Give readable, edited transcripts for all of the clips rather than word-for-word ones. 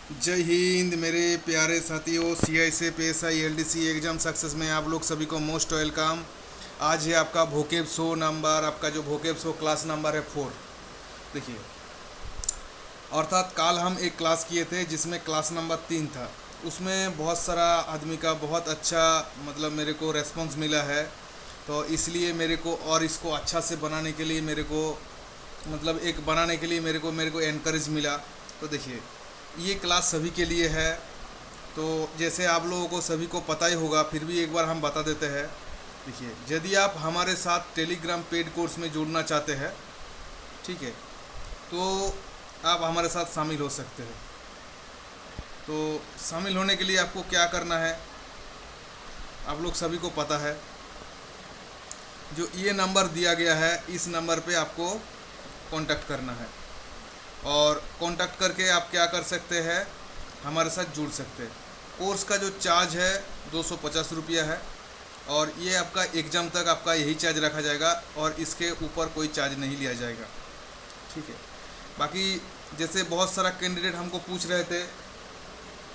जय हिंद मेरे प्यारे साथियों। CI से PSI LDC एग्ज़ाम सक्सेस में आप लोग सभी को मोस्ट वेलकम। आज है आपका भोकेब शो नंबर, आपका जो भोकेब शो क्लास नंबर है 4। देखिए, अर्थात कल हम एक क्लास किए थे जिसमें क्लास नंबर 3 था। उसमें बहुत सारा आदमी का बहुत अच्छा मतलब मेरे को रेस्पॉन्स मिला है, तो इसलिए मेरे को और इसको अच्छा से बनाने के लिए मेरे को मतलब एक बनाने के लिए मेरे को एनकरेज मिला। तो देखिए, ये क्लास सभी के लिए है, तो जैसे आप लोगों को सभी को पता ही होगा, फिर भी एक बार हम बता देते हैं। देखिए, यदि आप हमारे साथ टेलीग्राम पेड कोर्स में जुड़ना चाहते हैं, ठीक है, तो आप हमारे साथ शामिल हो सकते हैं। तो शामिल होने के लिए आपको क्या करना है, आप लोग सभी को पता है। जो ये नंबर दिया गया है, इस नंबर पे आपको कांटेक्ट करना है, और कांटेक्ट करके आप क्या कर सकते हैं, हमारे साथ जुड़ सकते हैं। कोर्स का जो चार्ज है 250 रुपया है, और ये आपका एग्ज़ाम तक आपका यही चार्ज रखा जाएगा, और इसके ऊपर कोई चार्ज नहीं लिया जाएगा, ठीक है। बाकी जैसे बहुत सारा कैंडिडेट हमको पूछ रहे थे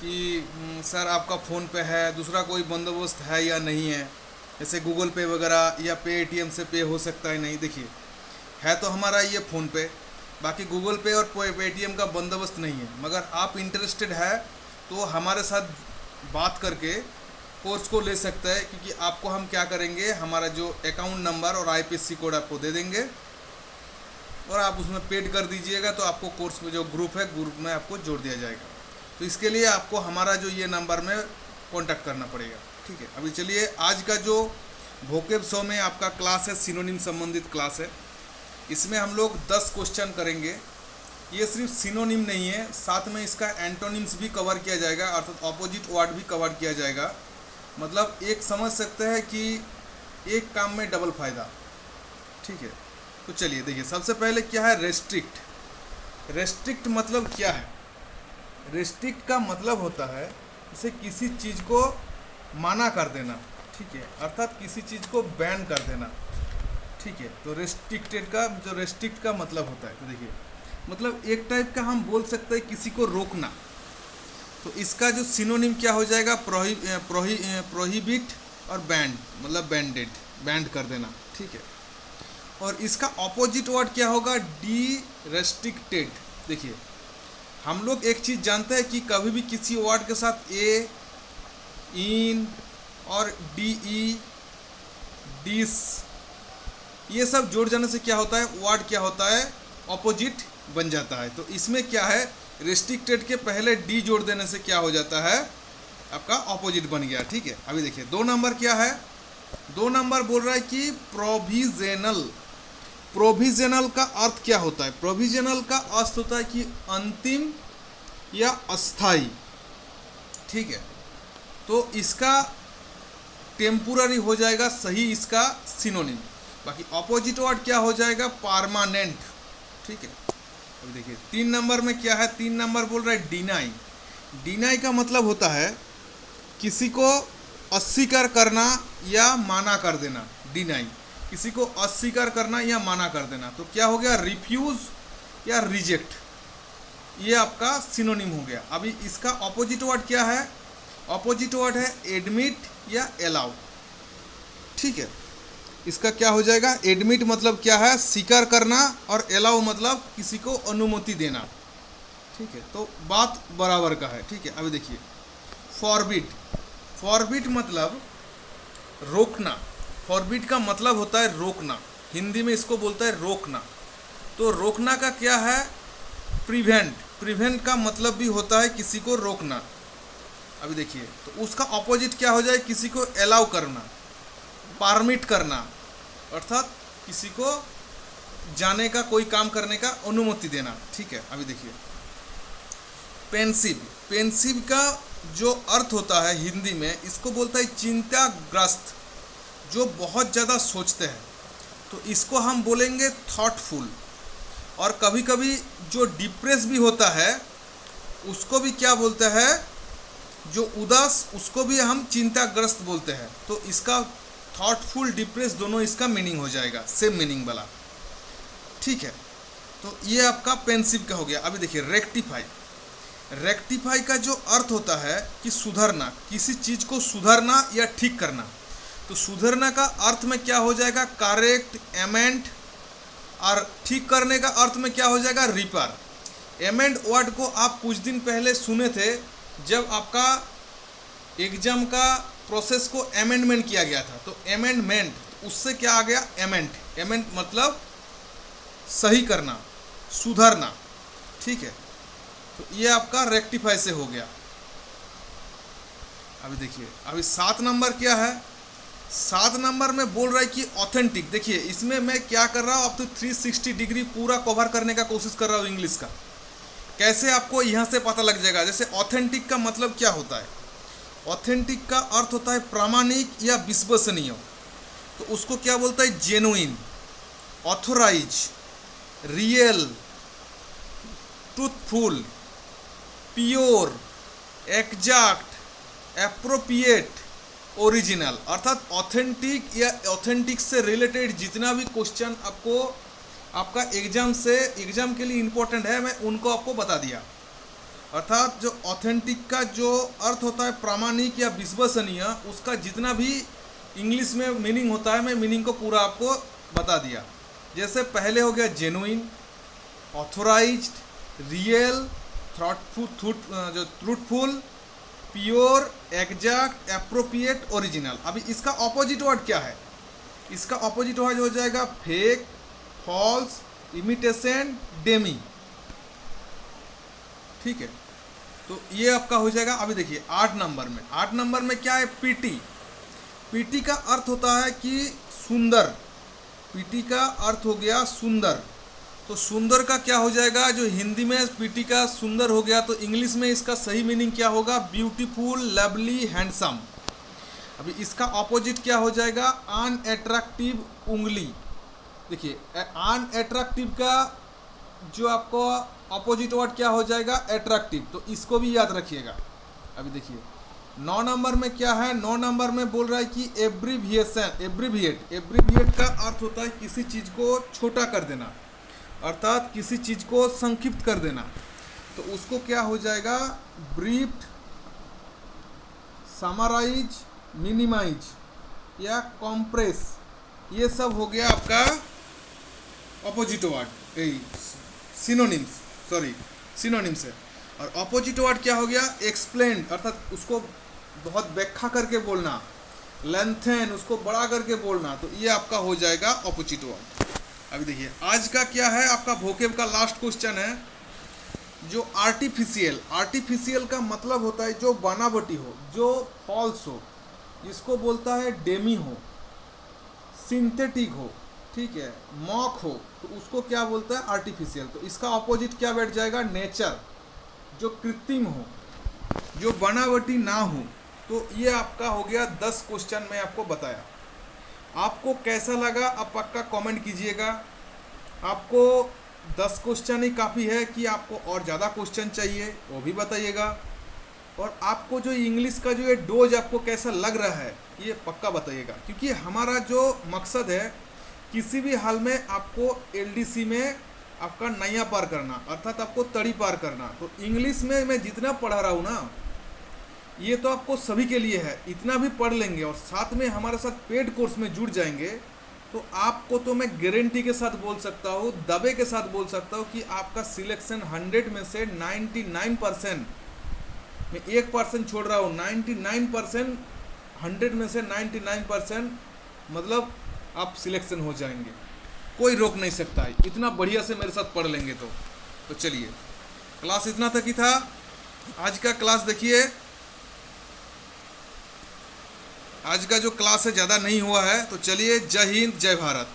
कि सर आपका फ़ोन पे है, दूसरा कोई बंदोबस्त है या नहीं है, जैसे गूगल पे वगैरह या पेटीएम से पे हो सकता है। नहीं, देखिए, है तो हमारा ये फ़ोन पे, बाकी गूगल पे और पेटीएम का बंदोबस्त नहीं है। मगर आप इंटरेस्टेड है तो हमारे साथ बात करके कोर्स को ले सकते हैं, क्योंकि आपको हम क्या करेंगे, हमारा जो अकाउंट नंबर और IPSC कोड आपको दे देंगे, और आप उसमें पेड कर दीजिएगा, तो आपको कोर्स में जो ग्रुप है, ग्रुप में आपको जोड़ दिया जाएगा। तो इसके लिए आपको हमारा जो ये नंबर में कॉन्टैक्ट करना पड़ेगा, ठीक है। अभी चलिए, आज का जो भोकेब शो में आपका क्लास है, सिनोनिम संबंधित क्लास है। इसमें हम लोग 10 क्वेश्चन करेंगे। ये सिर्फ सिनोनिम नहीं है, साथ में इसका एंटोनिम्स भी कवर किया जाएगा, अर्थात ऑपोजिट वर्ड भी कवर किया जाएगा। मतलब एक समझ सकते हैं कि एक काम में डबल फायदा, ठीक है। तो चलिए देखिए, सबसे पहले क्या है रेस्ट्रिक्ट। रेस्ट्रिक्ट मतलब क्या है? रेस्ट्रिक्ट का मतलब होता है जैसे किसी चीज़ को माना कर देना, ठीक है, अर्थात किसी चीज़ को बैन कर देना, ठीक है। तो रेस्ट्रिक्टेड का जो रेस्ट्रिक्ट का मतलब होता है, तो देखिए, मतलब एक टाइप का हम बोल सकते हैं किसी को रोकना। तो इसका जो सिनोनिम क्या हो जाएगा, प्रोहिबिट और बैंड, मतलब बैंडेड, बैंड कर देना, ठीक है। और इसका ऑपोजिट वर्ड क्या होगा, डी रेस्ट्रिक्टेड। देखिए, हम लोग एक चीज़ जानते हैं कि कभी भी किसी वर्ड के साथ ए, इन और DE, डिस, ये सब जोड़ जाने से क्या होता है, वर्ड क्या होता है, ऑपोजिट बन जाता है। तो इसमें क्या है, रेस्ट्रिक्टेड के पहले डी जोड़ देने से क्या हो जाता है, आपका ऑपोजिट बन गया, ठीक है। अभी देखिए, 2 नंबर क्या है, 2 नंबर बोल रहा है कि प्रोविजनल। प्रोविजनल का अर्थ क्या होता है? प्रोविजनल का अर्थ होता है कि अंतिम या अस्थाई, ठीक है। तो इसका टेम्पुररी हो जाएगा सही इसका सिनोनिम। बाकी ऑपोजिट वर्ड क्या हो जाएगा, परमानेंट, ठीक है। अभी देखिए, 3 नंबर में क्या है, 3 नंबर बोल रहा है डिनाई। डिनाई का मतलब होता है किसी को अस्वीकार करना या माना कर देना। डिनाई, किसी को अस्वीकार करना या माना कर देना। तो क्या हो गया, रिफ्यूज या रिजेक्ट, ये आपका सिनोनिम हो गया। अभी इसका ऑपोजिट वर्ड क्या है, ऑपोजिट वर्ड है एडमिट या अलाउ, ठीक है। इसका क्या हो जाएगा, एडमिट मतलब क्या है, स्वीकार करना, और अलाउ मतलब किसी को अनुमति देना, ठीक है। तो बात बराबर का है, ठीक है। अभी देखिए, फॉरबिड। फॉरबिड मतलब रोकना। फॉरबिड का मतलब होता है रोकना, हिंदी में इसको बोलता है रोकना। तो रोकना का क्या है, प्रिवेंट। प्रिवेंट का मतलब भी होता है किसी को रोकना। अभी देखिए, तो उसका ऑपोजिट क्या हो जाए, किसी को अलाउ करना, परमिट करना, अर्थात किसी को जाने का, कोई काम करने का अनुमति देना, ठीक है। अभी देखिए, पेंसिव। पेंसिव का जो अर्थ होता है हिंदी में, इसको बोलता है चिंताग्रस्त, जो बहुत ज़्यादा सोचते हैं। तो इसको हम बोलेंगे थॉटफुल। और कभी कभी जो डिप्रेस भी होता है, उसको भी क्या बोलते हैं, जो उदास, उसको भी हम चिंताग्रस्त बोलते हैं। तो इसका थॉटफुल, डिप्रेस दोनों इसका मीनिंग हो जाएगा, सेम मीनिंग वाला, ठीक है। तो ये आपका पेंसिव का हो गया। अभी देखिए, रेक्टिफाई। रेक्टिफाई का जो अर्थ होता है कि सुधरना, किसी चीज़ को सुधरना या ठीक करना। तो सुधरना का अर्थ में क्या हो जाएगा? Correct, amend. और ठीक करने का अर्थ में क्या हो जाएगा? रिपेयर। एमेंड वर्ड को आप कुछ दिन पहले सुने थे जब आपका एग्जाम का प्रोसेस को अमेंडमेंट किया गया था। तो अमेंडमेंट, उससे क्या आ गया? एमेंड। एमेंड मतलब सही करना, सुधरना, ठीक है। तो ये आपका रेक्टिफाई से हो गया। अभी देखिए, अभी 7 नंबर क्या है? 7 नंबर में बोल रहा है कि ऑथेंटिक। देखिए इसमें मैं क्या कर रहा हूँ, अब तो 360 डिग्री पूरा कवर करने का कोशिश कर रहा हूँ इंग्लिश का। कैसे आपको यहाँ से पता लग जाएगा। जैसे ऑथेंटिक का मतलब क्या होता है? ऑथेंटिक का अर्थ होता है प्रामाणिक या विश्वसनीय। तो उसको क्या बोलता है? Genuine, authorise, real, truthful, pure, exact, appropriate, original. अर्थात ऑथेंटिक या ऑथेंटिक से रिलेटेड जितना भी क्वेश्चन आपको आपका एग्जाम के लिए इम्पोर्टेंट है, मैं उनको आपको बता दिया। अर्थात जो ऑथेंटिक का जो अर्थ होता है प्रामाणिक या विश्वसनीय, उसका जितना भी इंग्लिश में मीनिंग होता है, मैं मीनिंग को पूरा आपको बता दिया। जैसे पहले हो गया genuine, authorised, real, truthful, pure, exact, appropriate, original. अभी इसका ऑपोजिट वर्ड क्या है? इसका ऑपोजिट वर्ड हो जाएगा फेक, फॉल्स, इमिटेशन, डेमी, ठीक है। तो ये आपका हो जाएगा। अभी देखिए 8 नंबर में, 8 नंबर में क्या है? पीटी। पीटी का अर्थ होता है कि सुंदर। पीटी का अर्थ हो गया सुंदर। तो सुंदर का क्या हो जाएगा? जो हिंदी में पीटी का सुंदर हो गया, तो इंग्लिश में इसका सही मीनिंग क्या होगा? Beautiful, lovely, handsome. अभी इसका ऑपोजिट क्या हो जाएगा? अनअट्रैक्टिव, उंगली। देखिए अनअट्रैक्टिव का जो आपको ऑपोजिट वर्ड क्या हो जाएगा? अट्रैक्टिव। तो इसको भी याद रखिएगा। अभी देखिए 9 नंबर में क्या है? 9 नंबर में बोल रहा है कि एब्रीविएशन, एब्रीविएट। एब्रीविएट का अर्थ होता है किसी चीज़ को छोटा कर देना, अर्थात किसी चीज़ को संक्षिप्त कर देना। तो उसको क्या हो जाएगा? ब्रीफ्ड, समराइज, मिनिमाइज या कॉम्प्रेस। ये सब हो गया आपका ऑपोजिट वर्ड, सिनोनिम्स है। और ऑपोजिट वर्ड क्या हो गया? एक्सप्लेन, अर्थात उसको बहुत व्याख्या करके बोलना, लेंथन, उसको बड़ा करके बोलना। तो ये आपका हो जाएगा ऑपोजिट वर्ड। अभी देखिए आज का क्या है? आपका वोकेब का लास्ट क्वेश्चन है, जो आर्टिफिशियल। आर्टिफिशियल का मतलब होता है जो बनावटी हो, जो फॉल्स हो, इसको बोलता है डेमी हो, सिंथेटिक हो, ठीक है, मॉक हो, तो उसको क्या बोलता है? आर्टिफिशियल। तो इसका ऑपोजिट क्या बैठ जाएगा? नेचर, जो कृत्रिम हो, जो बनावटी ना हो। तो ये आपका हो गया 10 क्वेश्चन मैं आपको बताया। आपको कैसा लगा आप पक्का कमेंट कीजिएगा। आपको 10 क्वेश्चन ही काफ़ी है कि आपको और ज़्यादा क्वेश्चन चाहिए, वो भी बताइएगा। और आपको जो इंग्लिश का जो ये डोज आपको कैसा लग रहा है, ये पक्का बताइएगा। क्योंकि हमारा जो मकसद है किसी भी हाल में आपको एलडीसी में आपका नैया पार करना, अर्थात आपको तड़ी पार करना। तो इंग्लिश में मैं जितना पढ़ा रहा हूँ ना, ये तो आपको सभी के लिए है। इतना भी पढ़ लेंगे और साथ में हमारे साथ पेड कोर्स में जुड़ जाएंगे, तो आपको तो मैं गारंटी के साथ बोल सकता हूँ, दबे के साथ बोल सकता हूँ कि आपका सिलेक्शन 100 में से 99%, मैं 1% छोड़ रहा हूँ, 99%, 100 में से 99% मतलब आप सिलेक्शन हो जाएंगे। कोई रोक नहीं सकता है, इतना बढ़िया से मेरे साथ पढ़ लेंगे तो चलिए, क्लास इतना तक ही था आज का। क्लास देखिए, आज का जो क्लास है ज़्यादा नहीं हुआ है। तो चलिए, जय हिंद, जय भारत।